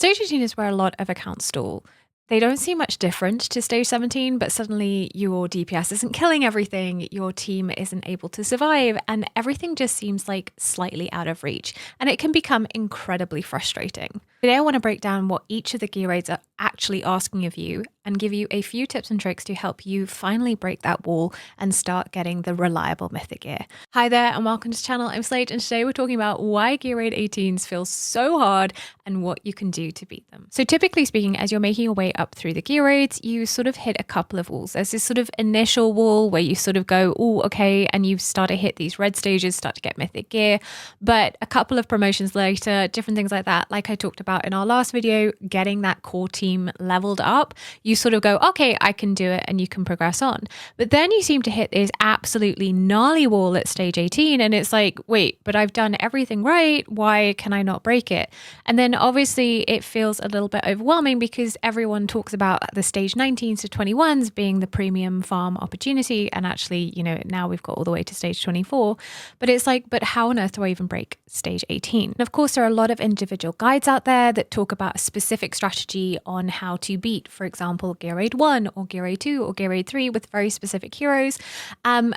Stage 18 is where a lot of accounts stall. They don't seem much different to stage 17, but suddenly your DPS isn't killing everything, your team isn't able to survive, and everything just seems like slightly out of reach, and it can become incredibly frustrating. Today I want to break down what each of the gear raids are actually asking of you and give you a few tips and tricks to help you finally break that wall and start getting the reliable mythic gear. Hi there and welcome to the channel. I'm Slate, and today we're talking about why gear raid 18s feel so hard and what you can do to beat them. So typically speaking, as you're making your way up through the gear raids, you sort of hit a couple of walls. There's this sort of initial wall where you sort of go, oh, okay, and you start to hit these red stages, start to get mythic gear. But a couple of promotions later, different things like that, like I talked about in our last video, getting that core team leveled up, you sort of go, okay, I can do it, and you can progress on. But then you seem to hit this absolutely gnarly wall at stage 18, and it's like, wait, but I've done everything right. Why can I not break it? And then obviously it feels a little bit overwhelming because everyone talks about the stage 19s to 21s being the premium farm opportunity. And actually, you know, now we've got all the way to stage 24, but it's like, but how on earth do I even break stage 18? And of course, there are a lot of individual guides out there that talk about a specific strategy on how to beat, for example, Gear Raid 1 or Gear Raid 2 or Gear Raid 3 with very specific heroes. And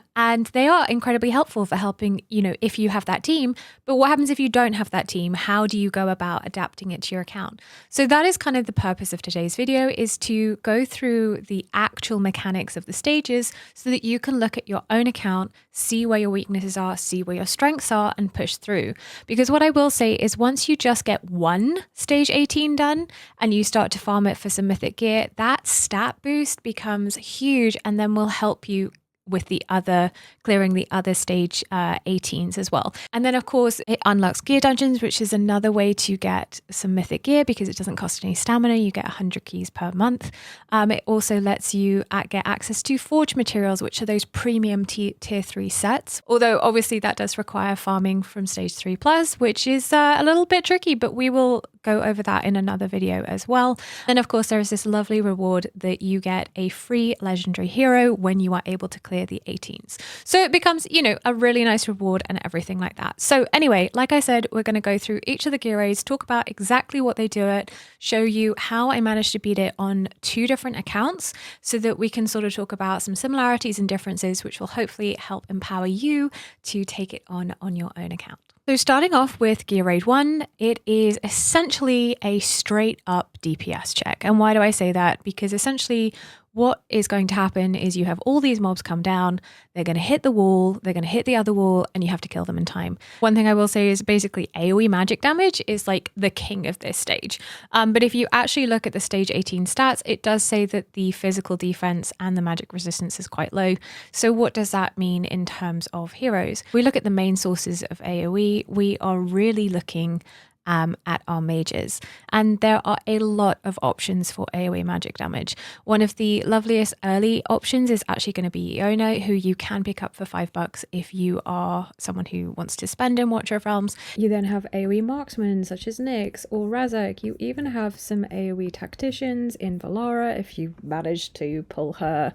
they are incredibly helpful for helping, you know, if you have that team. But what happens if you don't have that team? How do you go about adapting it to your account? So that is kind of the purpose of today's video, is to go through the actual mechanics of the stages so that you can look at your own account, see where your weaknesses are, see where your strengths are, and push through. Because what I will say is once you just get one stage 18 done and you start to farm it for some mythic gear, that stat boost becomes huge and then will help you with the other, clearing the other stage 18s as well. And then of course it unlocks gear dungeons, which is another way to get some mythic gear because it doesn't cost any stamina. You get 100 keys per month. It also lets you get access to forge materials, which are those premium tier 3 sets. Although obviously that does require farming from stage 3 plus, which is a little bit tricky, but we will go over that in another video as well. Then of course there is this lovely reward that you get a free legendary hero when you are able to clear the 18s. So it becomes, you know, a really nice reward and everything like that. So anyway, like I said, we're going to go through each of the gear raids, talk about exactly what they do it, show you how I managed to beat it on 2 different accounts so that we can sort of talk about some similarities and differences, which will hopefully help empower you to take it on your own account. So starting off with Gear Raid 1, it is essentially a straight up DPS check. And why do I say that? Because essentially what is going to happen is you have all these mobs come down, they're going to hit the wall, they're going to hit the other wall, and you have to kill them in time. One thing I will say is basically AoE magic damage is like the king of this stage. But if you actually look at the stage 18 stats, it does say that the physical defense and the magic resistance is quite low. So what does that mean in terms of heroes? If we look at the main sources of AoE, we are really looking at our mages, and there are a lot of options for AoE magic damage. One of the loveliest early options is actually going to be Iona, who you can pick up for $5 if you are someone who wants to spend in Watcher of Realms. You then have AoE marksmen such as Nyx or Razak. You even have some AoE tacticians in Valara if you manage to pull her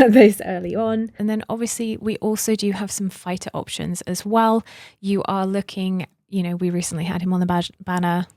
this early on. And then obviously we also do have some fighter options as well. You are looking, you know, we recently had him on the banner,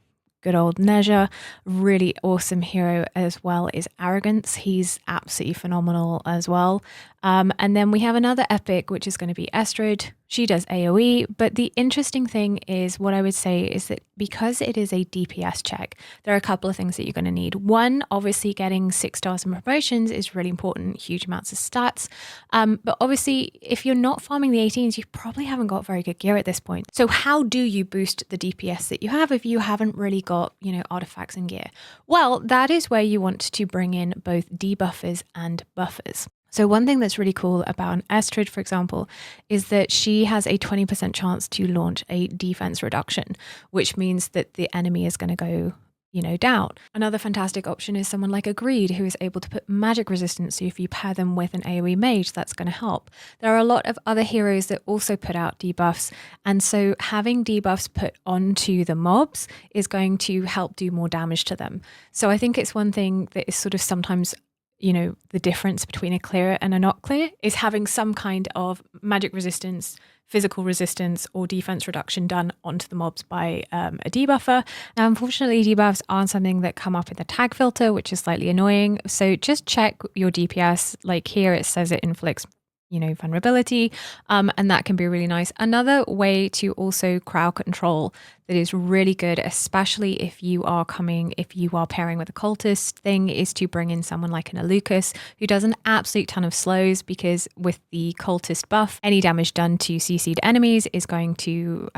good old Nezha, really awesome hero as well is Arrogance. He's absolutely phenomenal as well. And then we have another epic, which is going to be Estrid. She does AoE, but the interesting thing is what I would say is that because it is a DPS check, there are a couple of things that you're going to need. One, obviously getting 6 stars and promotions is really important, huge amounts of stats. But obviously, if you're not farming the 18s, you probably haven't got very good gear at this point. So how do you boost the DPS that you have if you haven't really got, you know, artifacts and gear? Well, that is where you want to bring in both debuffers and buffers. So one thing that's really cool about an Estrid, for example, is that she has a 20% chance to launch a defense reduction, which means that the enemy is going to go, you know, down. Another fantastic option is someone like a Greed, who is able to put magic resistance. So if you pair them with an AoE mage, that's going to help. There are a lot of other heroes that also put out debuffs. And so having debuffs put onto the mobs is going to help do more damage to them. So I think it's one thing that is sort of sometimes, you know, the difference between a clear and a not clear is having some kind of magic resistance physical resistance or defense reduction done onto the mobs by a debuffer. Now, unfortunately, debuffs aren't something that come up in the tag filter, which is slightly annoying. So just check your DPS. Like here, it says it inflicts vulnerability, and that can be really nice. Another way to also crowd control that is really good, especially if you are pairing with a cultist thing, is to bring in someone like an Alucas who does an absolute ton of slows, because with the cultist buff, any damage done to CC'd enemies is going to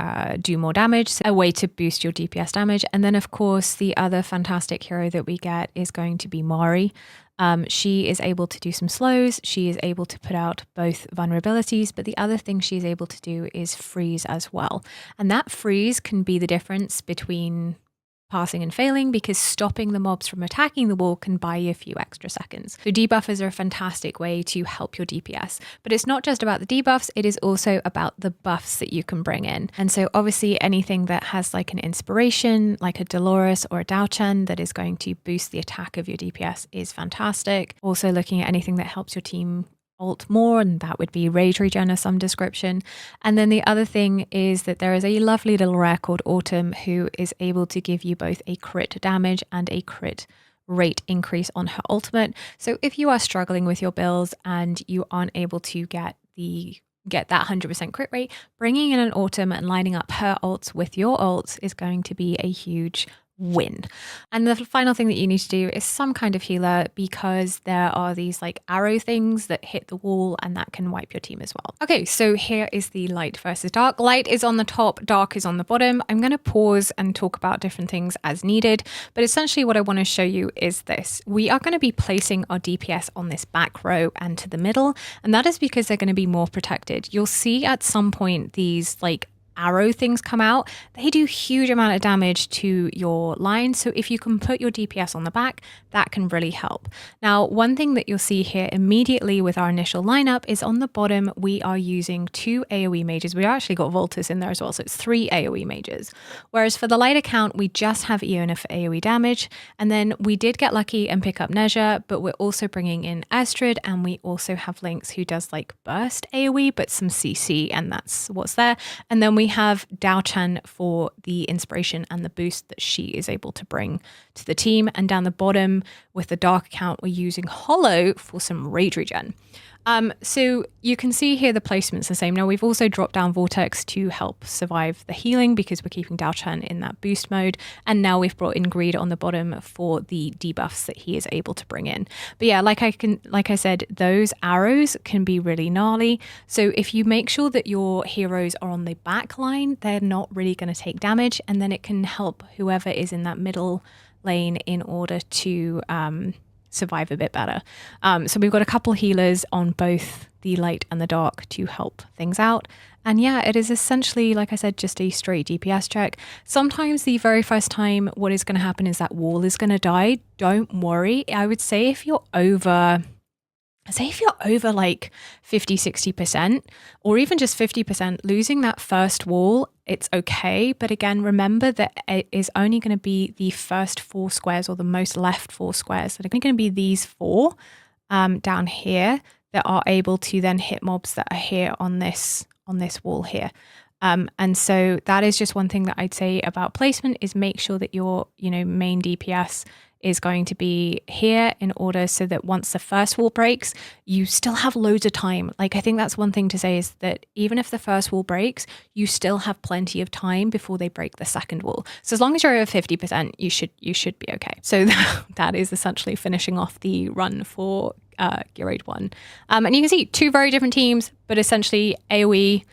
do more damage, so a way to boost your DPS damage. And then of course the other fantastic hero that we get is going to be Mari. She is able to do some slows. She is able to put out both vulnerabilities, but the other thing she's able to do is freeze as well. And that freeze can be the difference between passing and failing, because stopping the mobs from attacking the wall can buy you a few extra seconds. So debuffers are a fantastic way to help your DPS. But it's not just about the debuffs, it is also about the buffs that you can bring in. And so obviously anything that has like an inspiration, like a Dolores or a Dao-Chen, that is going to boost the attack of your DPS is fantastic. Also looking at anything that helps your team ult more, and that would be rage regen of some description. And then the other thing is that there is a lovely little rare called Autumn who is able to give you both a crit damage and a crit rate increase on her ultimate. So if you are struggling with your builds and you aren't able to get that 100% crit rate, bringing in an Autumn and lining up her ults with your ults is going to be a huge win. And the final thing that you need to do is some kind of healer, because there are these like arrow things that hit the wall and that can wipe your team as well. Okay, so here is the light versus dark. Light is on the top, dark is on the bottom. I'm going to pause and talk about different things as needed, but essentially what I want to show you is this. We are going to be placing our DPS on this back row and to the middle, and that is because they're going to be more protected. You'll see at some point these like arrow things come out. They do huge amount of damage to your line, so if you can put your DPS on the back, that can really help. Now, one thing that you'll see here immediately with our initial lineup is on the bottom we are using 2 AoE mages. We actually got Voltus in there as well, so it's 3 AoE mages. Whereas for the light account, we just have Iona for AoE damage, and then we did get lucky and pick up Nezha, but we're also bringing in Astrid, and we also have Lynx who does like burst AoE but some CC, and that's what's there. And then we have Dao-Chen for the inspiration and the boost that she is able to bring to the team. And down the bottom with the dark account, we're using Hollow for some rage regen. So you can see here the placement's the same. Now we've also dropped down Vortex to help survive the healing because we're keeping Dao-Chen in that boost mode. And now we've brought in Greed on the bottom for the debuffs that he is able to bring in. But yeah, like I said, those arrows can be really gnarly. So if you make sure that your heroes are on the back line, they're not really going to take damage. And then it can help whoever is in that middle lane in order to survive a bit better. So we've got a couple healers on both the light and the dark to help things out. And yeah, it is essentially, like I said, just a straight DPS check. Sometimes the very first time what is going to happen is that wall is going to die. Don't worry. I would say if you're over like 50, 60%, or even just 50%, losing that first wall, it's okay. But again, remember that it is only going to be the first 4 squares, or the most left 4 squares that are going to be these 4 down here that are able to then hit mobs that are here on this wall here. And so that is just one thing that I'd say about placement, is make sure that your main DPS is going to be here in order so that once the first wall breaks, you still have loads of time. Like, I think that's one thing to say, is that even if the first wall breaks, you still have plenty of time before they break the second wall. So as long as you're over 50%, you should be okay. So that is essentially finishing off the run for GR1. And you can see 2 very different teams, but essentially AoE,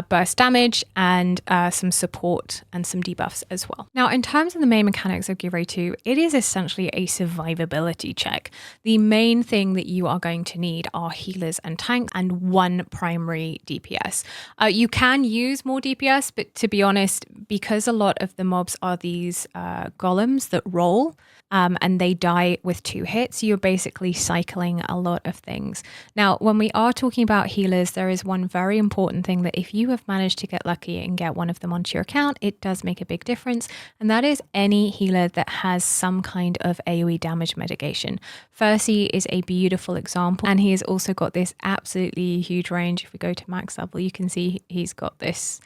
burst damage, and some support and some debuffs as well. Now, in terms of the main mechanics of GR2, it is essentially a survivability check. The main thing that you are going to need are healers and tanks, and 1 primary DPS. You can use more DPS, but to be honest, because a lot of the mobs are these golems that roll, and they die with 2 hits, you're basically cycling a lot of things. Now, when we are talking about healers, there is one very important thing that if if you have managed to get lucky and get one of them onto your account, it does make a big difference. And that is any healer that has some kind of AoE damage mitigation. Percy is a beautiful example, and he has also got this absolutely huge range. If we go to max level, you can see he's got this,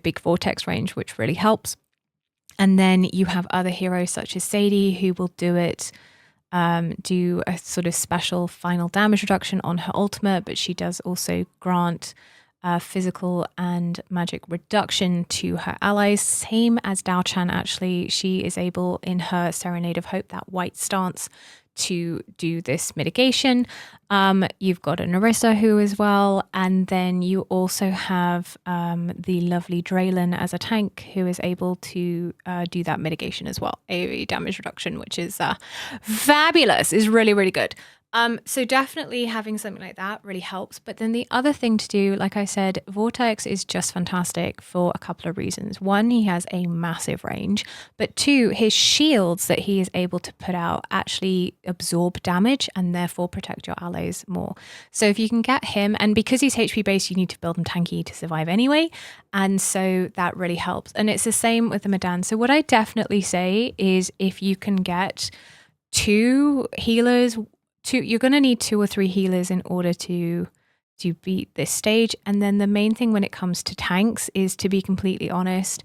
big vortex range, which really helps. And then you have other heroes such as Sadie, who will do a sort of special final damage reduction on her ultimate, but she does also grant physical and magic reduction to her allies, same as Dao Chan. Actually, she is able in her Serenade of Hope, that white stance, to do this mitigation. You've got a Narissa who as well, and then you also have the lovely Draylon as a tank who is able to do that mitigation as well, AoE damage reduction, which is fabulous, is really, really good. So definitely having something like that really helps. But then the other thing to do, like I said, Vortex is just fantastic for a couple of reasons. One, he has a massive range, but two, his shields that he is able to put out actually absorb damage and therefore protect your allies more. So if you can get him, and because he's HP based, you need to build him tanky to survive anyway. And so that really helps. And it's the same with the Madan. So what I definitely say is if you can get two healers, you're going to need 2 or 3 healers in order to beat this stage. And then the main thing when it comes to tanks is, to be completely honest,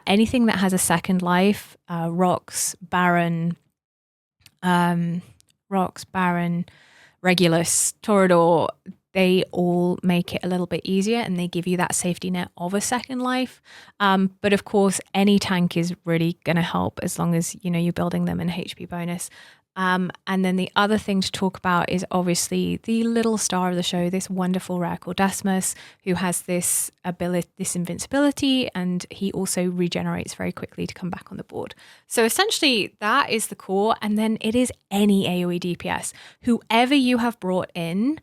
anything that has a second life, Rocks, Baron, Regulus, Toreador, they all make it a little bit easier and they give you that safety net of a second life. But of course, any tank is really going to help as long as, you're building them in HP bonus. And then the other thing to talk about is obviously the little star of the show, this wonderful rare called Decimus, who has this ability, this invincibility, and he also regenerates very quickly to come back on the board. So essentially that is the core. And then it is any AoE DPS. Whoever you have brought in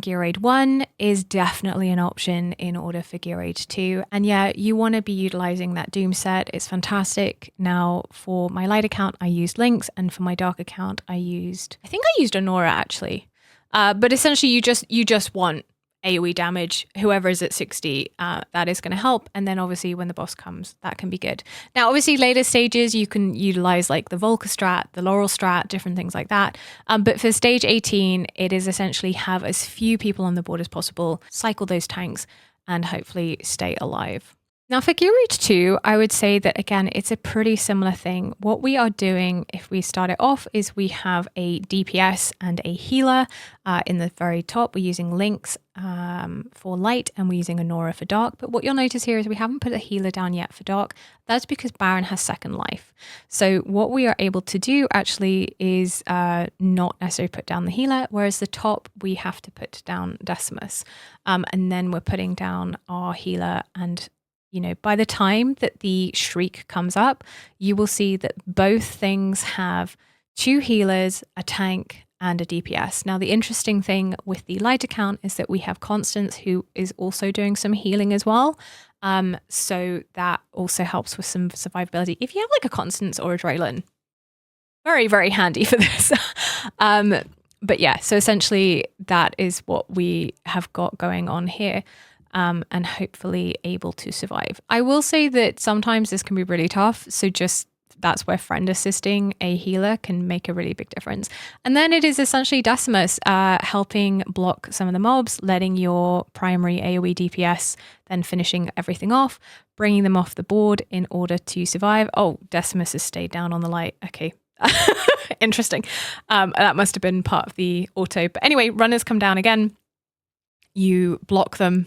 Gear Raid 1 is definitely an option in order for Gear Raid 2. And yeah, you want to be utilizing that Doom set. It's fantastic. Now, for my light account, I used Lynx, and for my dark account, I think I used Honora actually. But essentially, you just want AoE damage. Whoever is at 60, that is going to help. And then obviously when the boss comes, that can be good. Now, obviously later stages, you can utilize like the Volca strat, the Laurel strat, different things like that. But for stage 18, it is essentially have as few people on the board as possible, cycle those tanks, and hopefully stay alive. Now for Gear Raid 2, I would say that again, it's a pretty similar thing. What we are doing, if we start it off, is we have a DPS and a healer. In the very top, we're using Lynx for light, and we're using Honora for dark. But what you'll notice here is we haven't put a healer down yet for dark. That's because Baron has second life. So what we are able to do actually is not necessarily put down the healer, whereas the top, we have to put down Decimus. And then we're putting down our healer, and by the time that the Shriek comes up, you will see that both things have 2 healers, a tank, and a DPS. Now, the interesting thing with the light account is that we have Constance, who is also doing some healing as well. So that also helps with some survivability. If you have like a Constance or a Draylon, very, very handy for this. But yeah, so essentially that is what we have got going on here. And hopefully able to survive. I will say that sometimes this can be really tough. So that's where friend assisting a healer can make a really big difference. And then it is essentially Decimus helping block some of the mobs, letting your primary AoE DPS then finishing everything off, bringing them off the board in order to survive. Oh, Decimus has stayed down on the light. Okay. Interesting. That must have been part of the auto. But anyway, runners come down again. You block them.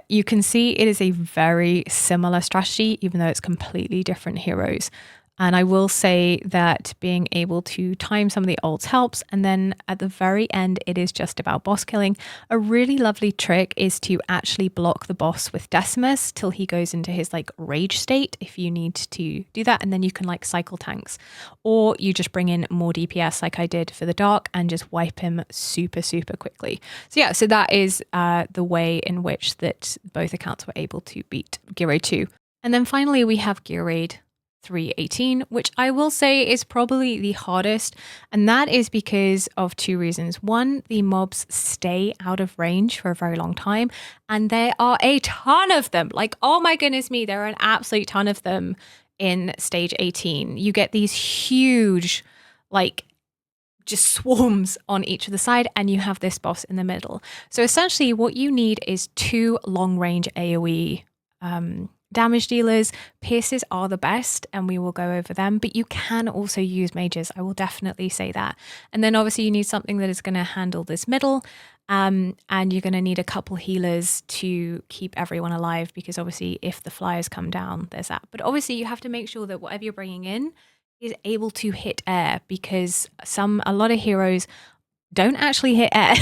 You can see it is a very similar strategy, even though it's completely different heroes. And I will say that being able to time some of the ults helps. And then at the very end, it is just about boss killing. A really lovely trick is to actually block the boss with Decimus till he goes into his like rage state, if you need to do that. And then you can like cycle tanks, or you just bring in more DPS like I did for the dark and just wipe him super, super quickly. So yeah, so that is the way in which that both accounts were able to beat Gear Raid 2. And then finally we have Gear Raid GR3-18, which I will say is probably the hardest. And that is because of two reasons. One, the mobs stay out of range for a very long time. And there are a ton of them. Like, oh my goodness me, there are an absolute ton of them in stage 18. You get these huge, like, just swarms on each of the side, and you have this boss in the middle. So essentially what you need is 2 long range AoE damage dealers. Pierces are the best, and we will go over them, but you can also use mages. I will definitely say that. And then obviously you need something that is going to handle this middle, and you're going to need a couple healers to keep everyone alive, because obviously if the flyers come down, there's that. But obviously you have to make sure that whatever you're bringing in is able to hit air, because a lot of heroes don't actually hit air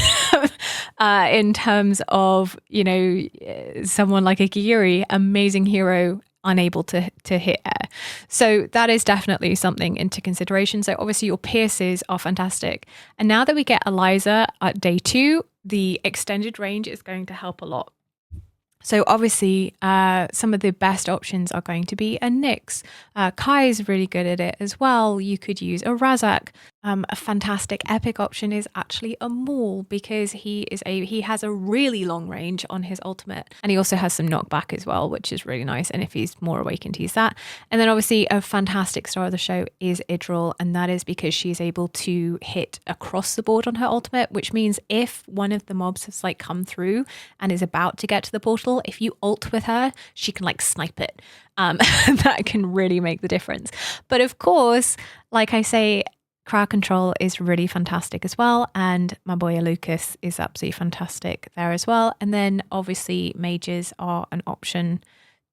in terms of, you know, someone like a Giri, amazing hero, unable to hit air. So that is definitely something into consideration. So obviously your pierces are fantastic. And now that we get Eliza at day 2, the extended range is going to help a lot. So obviously, some of the best options are going to be a Nyx. Kai is really good at it as well. You could use a Razak. A fantastic epic option is actually a Maul, because he has a really long range on his ultimate, and he also has some knockback as well, which is really nice. And if he's more awakened, he's that. And then obviously a fantastic star of the show is Idril, and that is because she's able to hit across the board on her ultimate, which means if one of the mobs has like come through and is about to get to the portal, if you ult with her, she can like snipe it. That can really make the difference. But of course, like I say, crowd control is really fantastic as well, and my boy Lucas is absolutely fantastic there as well. And then obviously mages are an option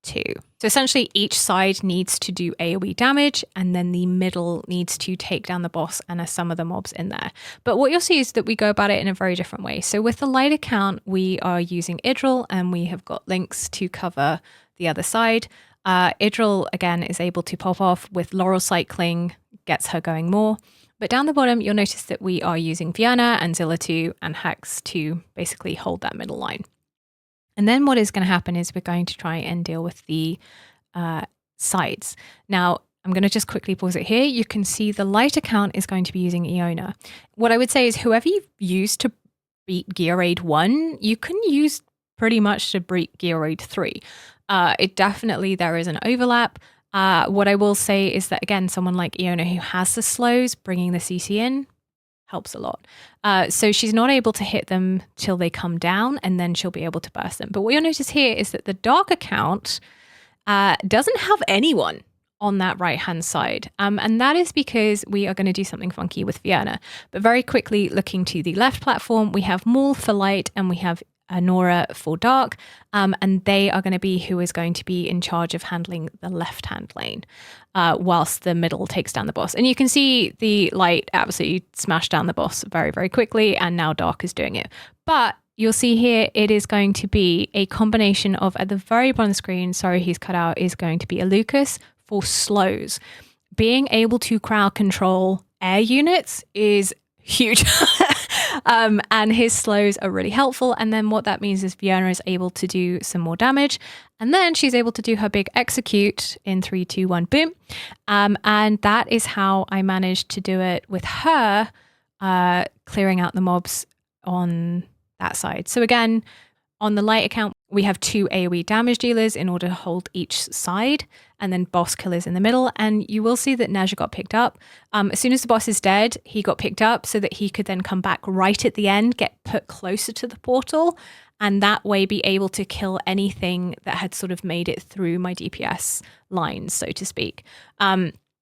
too. So essentially each side needs to do AoE damage, and then the middle needs to take down the boss and some of the mobs in there. But what you'll see is that we go about it in a very different way. So with the light account, we are using Idril, and we have got links to cover the other side. Idril again is able to pop off with Laurel Cycling, gets her going more. But down the bottom, you'll notice that we are using Vienna and Zilla2 and Hex to basically hold that middle line. And then what is going to happen is we're going to try and deal with the sides. Now, I'm going to just quickly pause it here. You can see the light account is going to be using Iona. What I would say is whoever you've used to beat Gear Aid 1, you can use pretty much to beat Gear Aid 3. It definitely, there is an overlap. What I will say is that, again, someone like Iona who has the slows, bringing the CC in helps a lot. So she's not able to hit them till they come down, and then she'll be able to burst them. But what you'll notice here is that the dark account doesn't have anyone on that right-hand side. And that is because we are going to do something funky with Vienna. But very quickly, looking to the left platform, we have Maul for light, and we have Nora for dark, and they are going to be who is going to be in charge of handling the left-hand lane whilst the middle takes down the boss. And you can see the light absolutely smash down the boss very, very quickly, and now dark is doing it. But you'll see here it is going to be a combination of, at the very bottom of the screen, sorry he's cut out, is going to be a Lucas for slows. Being able to crowd control air units is huge. And his slows are really helpful. And then what that means is Vienna is able to do some more damage. And then she's able to do her big execute in 3, 2, 1, boom. And that is how I managed to do it with her, clearing out the mobs on that side. So again, on the light account, we have 2 AoE damage dealers in order to hold each side, and then boss killers in the middle. And you will see that Naja got picked up. As soon as the boss is dead, he got picked up so that he could then come back right at the end, get put closer to the portal, and that way be able to kill anything that had sort of made it through my DPS lines, so to speak.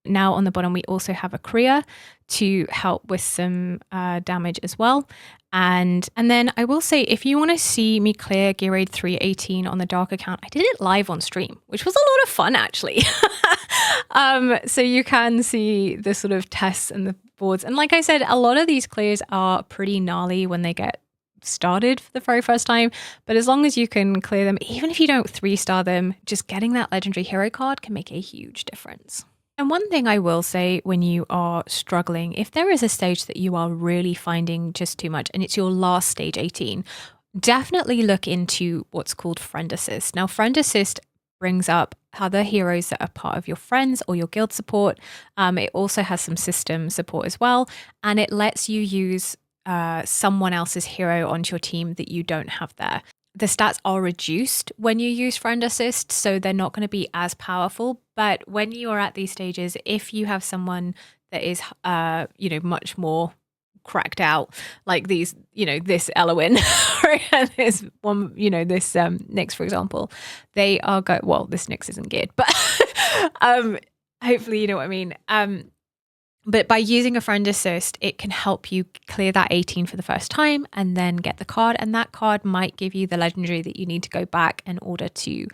Now on the bottom, we also have a Kriya to help with some damage as well. And then I will say, if you want to see me clear Gear Aid 3-18 on the dark account, I did it live on stream, which was a lot of fun actually. So you can see the sort of tests and the boards. And like I said, a lot of these clears are pretty gnarly when they get started for the very first time, but as long as you can clear them, even if you don't 3-star them, just getting that legendary hero card can make a huge difference. And one thing I will say, when you are struggling, if there is a stage that you are really finding just too much and it's your last stage 18, definitely look into what's called friend assist. Now, friend assist brings up other heroes that are part of your friends or your guild support. It also has some system support as well, and it lets you use someone else's hero onto your team that you don't have there. The stats are reduced when you use friend assist, so they're not going to be as powerful. But when you are at these stages, if you have someone that is, much more cracked out, like these, this Elowin and this one, this Nyx, for example, they are well, this Nyx isn't geared, but hopefully you know what I mean. But by using a friend assist, it can help you clear that 18 for the first time and then get the card. And that card might give you the legendary that you need to go back in order to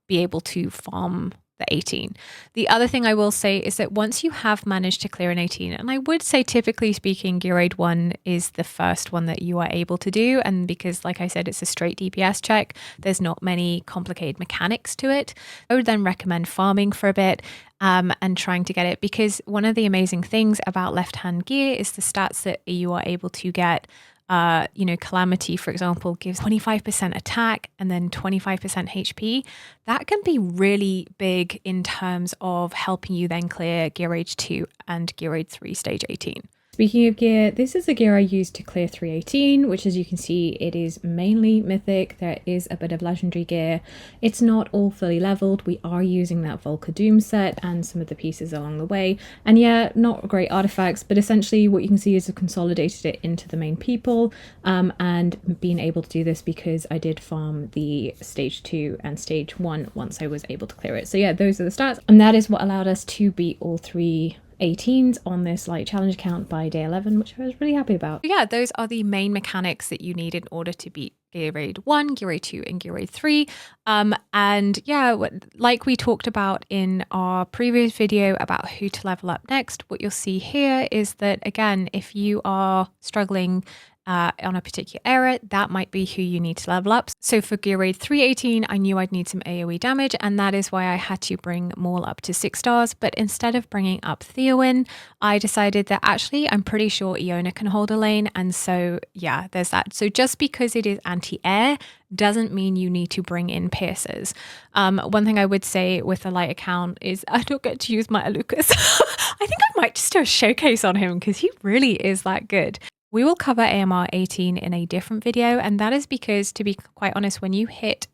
be able to farm the 18. The other thing I will say is that once you have managed to clear an 18, and I would say typically speaking, Gear Raid 1 is the first one that you are able to do. And because, like I said, it's a straight DPS check, there's not many complicated mechanics to it. I would then recommend farming for a bit and trying to get it, because one of the amazing things about left-hand gear is the stats that you are able to get. Calamity, for example, gives 25% attack and then 25% HP. That can be really big in terms of helping you then clear Gear Raid 2 and Gear Raid 3 stage 18. Speaking of gear, this is the gear I used to clear 318, which, as you can see, it is mainly mythic. There is a bit of legendary gear. It's not all fully leveled. We are using that Volca Doom set and some of the pieces along the way. And yeah, not great artifacts, but essentially what you can see is I've consolidated it into the main people, and being able to do this because I did farm the stage 2 and stage 1 once I was able to clear it. So yeah, those are the stats. And that is what allowed us to beat all 3 18s on this like challenge account by day 11, which I was really happy about. Yeah, those are the main mechanics that you need in order to beat Gear Raid 1, Gear Raid 2 and Gear Raid 3. And yeah, like we talked about in our previous video about who to level up next, what you'll see here is that, again, if you are struggling on a particular area, that might be who you need to level up. So for Gear Raid 318, I knew I'd need some AoE damage, and that is why I had to bring Maul up to 6 stars. But instead of bringing up Theowin, I decided that actually I'm pretty sure Iona can hold a lane, and so yeah, there's that. So just because it is anti-air doesn't mean you need to bring in piercers. One thing I would say with the light account is I don't get to use my Alucas. I think I might just do a showcase on him because he really is that good. We will cover AMR 18 in a different video, and that is because, to be quite honest, when you hit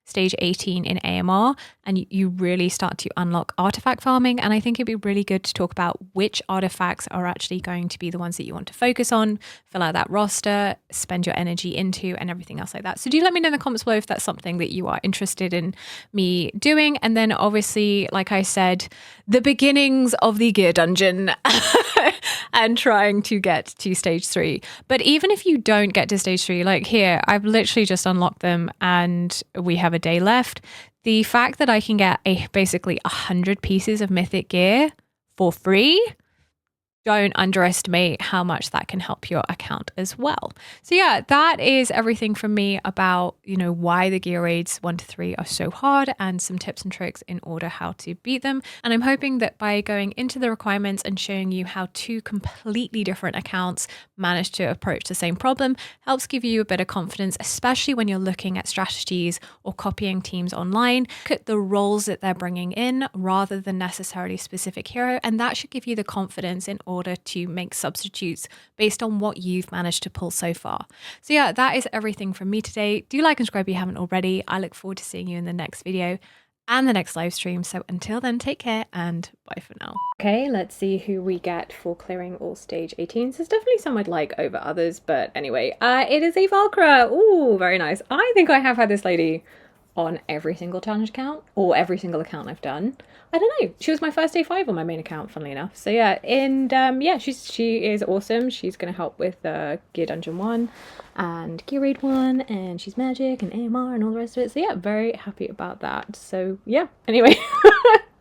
stage 18 in AMR and you really start to unlock artifact farming, and I think it'd be really good to talk about which artifacts are actually going to be the ones that you want to focus on, fill out that roster, spend your energy into, and everything else like that. So do let me know in the comments below if that's something that you are interested in me doing. And then obviously, like I said, the beginnings of the gear dungeon and trying to get to stage 3. But even if you don't get to stage 3, like here, I've literally just unlocked them and we have a day left. The fact that I can get basically 100 pieces of mythic gear for free, don't underestimate how much that can help your account as well. So yeah, that is everything from me about, why the gear raids 1 to 3 are so hard, and some tips and tricks in order how to beat them. And I'm hoping that by going into the requirements and showing you how 2 completely different accounts manage to approach the same problem helps give you a bit of confidence, especially when you're looking at strategies or copying teams online. Look at the roles that they're bringing in rather than necessarily specific hero, and that should give you the confidence in order to make substitutes based on what you've managed to pull so far. So yeah, that is everything from me today. Do like and subscribe if you haven't already. I look forward to seeing you in the next video and the next live stream. So until then, take care and bye for now. Okay, let's see who we get for clearing all stage 18s. There's definitely some I'd like over others, but anyway, it is a Valkyra. Ooh, very nice. I think I have had this lady on every single challenge account or every single account I've done. I don't know. She was my first day 5 on my main account, funnily enough. So yeah, and yeah, she is awesome. She's going to help with Gear Dungeon 1 and Gear Raid 1, and she's magic and AMR and all the rest of it. So yeah, very happy about that. So yeah, anyway.